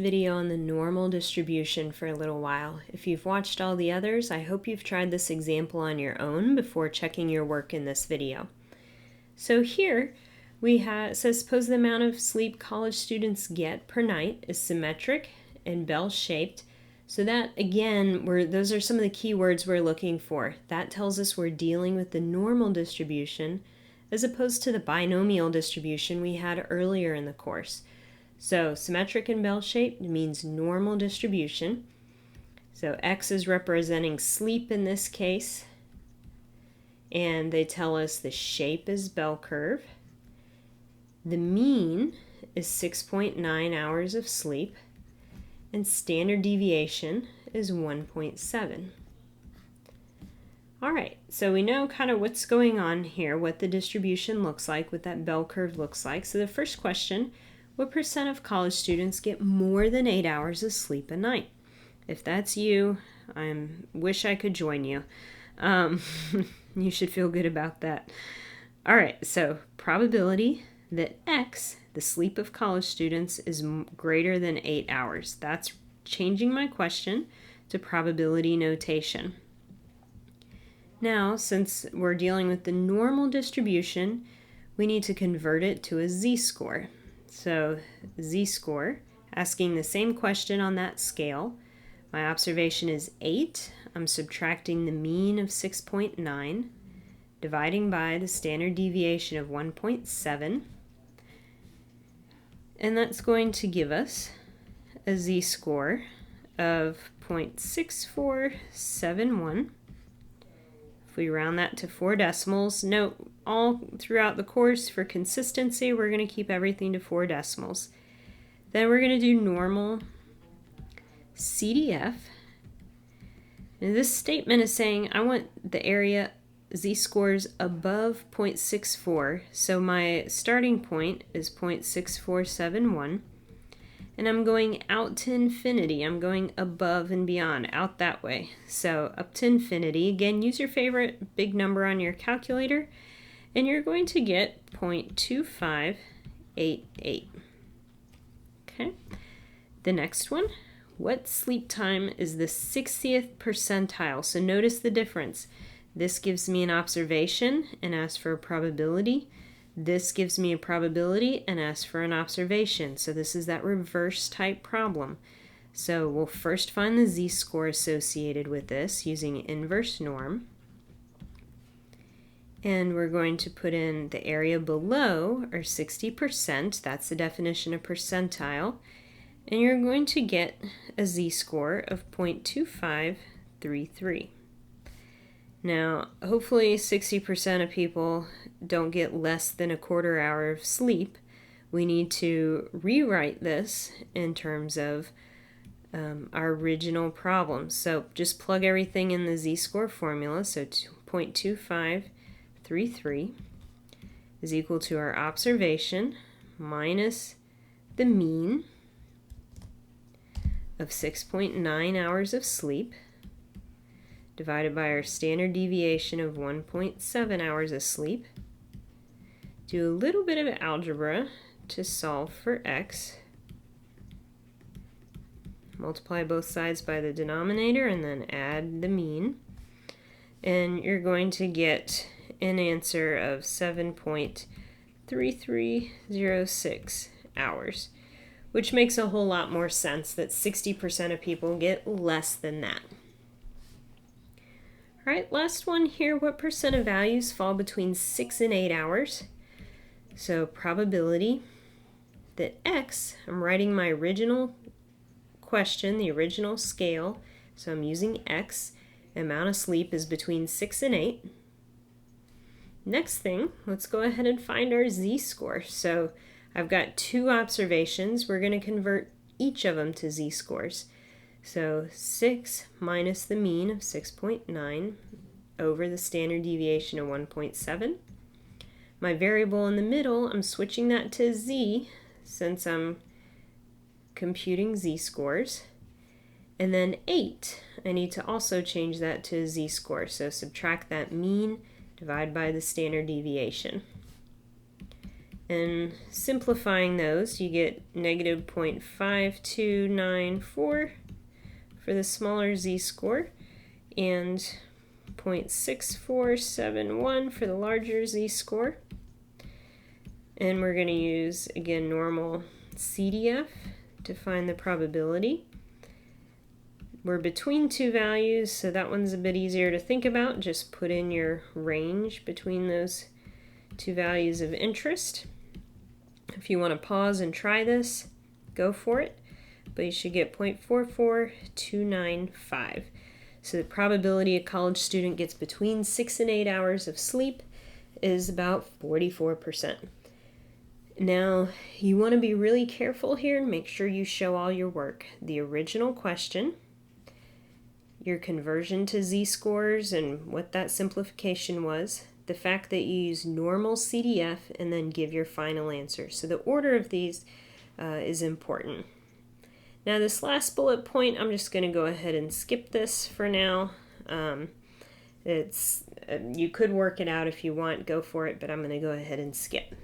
Video on the normal distribution for a little while. If you've watched all the others, I hope you've tried this example on your own before checking your work in this video. So here it says suppose the amount of sleep college students get per night is symmetric and bell-shaped. So that, again, those are some of the key words we're looking for. That tells us we're dealing with the normal distribution as opposed to the binomial distribution we had earlier in the course. So symmetric and bell-shaped means normal distribution. So X is representing sleep in this case. And they tell us the shape is bell curve. The mean is 6.9 hours of sleep. And standard deviation is 1.7. All right, so we know kind of what's going on here, what the distribution looks like, what that bell curve looks like. So the first question, what percent of college students get more than 8 hours of sleep a night? If that's you, I wish I could join you. You should feel good about that. All right, so probability that X, the sleep of college students, is greater than 8 hours. That's changing my question to probability notation. Now, since we're dealing with the normal distribution, we need to convert it to a z-score. So z-score, asking the same question on that scale. My observation is 8. I'm subtracting the mean of 6.9, dividing by the standard deviation of 1.7. And that's going to give us a z-score of 0.6471. If we round that to 4 decimals, note all throughout the course for consistency, we're going to keep everything to 4 decimals. Then we're going to do normal CDF. And this statement is saying I want the area z-scores above 0.64. So my starting point is 0.6471. And I'm going out to infinity. I'm going above and beyond, out that way. So up to infinity. Again, use your favorite big number on your calculator, and you're going to get 0.2588. Okay. The next one, what sleep time is the 60th percentile? So notice the difference. This gives me an observation and asks for a probability. This gives me a probability and asks for an observation. So this is that reverse type problem. So we'll first find the z-score associated with this using inverse norm. And we're going to put in the area below, or 60%. That's the definition of percentile. And you're going to get a z-score of 0.2533. Now, hopefully 60% of people don't get less than a quarter hour of sleep. We need to rewrite this in terms of our original problem. So just plug everything in the z-score formula. So 0.2533 is equal to our observation minus the mean of 6.9 hours of sleep, divided by our standard deviation of 1.7 hours of sleep. Do a little bit of algebra to solve for x. Multiply both sides by the denominator and then add the mean. And you're going to get an answer of 7.3306 hours, which makes a whole lot more sense that 60% of people get less than that. All right, last one here. What percent of values fall between 6 and 8 hours? So probability that X, I'm writing my original question, the original scale. So I'm using X. Amount of sleep is between 6 and 8. Next thing, let's go ahead and find our z-score. So I've got 2 observations. We're going to convert each of them to z-scores. So 6 minus the mean of 6.9 over the standard deviation of 1.7. My variable in the middle, I'm switching that to z since I'm computing z-scores. And then 8, I need to also change that to a z-score. So subtract that mean, divide by the standard deviation. And simplifying those, you get negative 0.5294 for the smaller z-score and 0.6471 for the larger z-score. And we're going to use, again, normal CDF to find the probability. We're between two values, so that one's a bit easier to think about. Just put in your range between those two values of interest. If you want to pause and try this, go for it, but you should get 0.44295. So the probability a college student gets between 6 and 8 hours of sleep is about 44%. Now, you want to be really careful here and make sure you show all your work. The original question, your conversion to z-scores and what that simplification was, the fact that you use normal CDF, and then give your final answer. So the order of these is important. Now this last bullet point, I'm just going to go ahead and skip this for now. You could work it out if you want, go for it, but I'm going to go ahead and skip.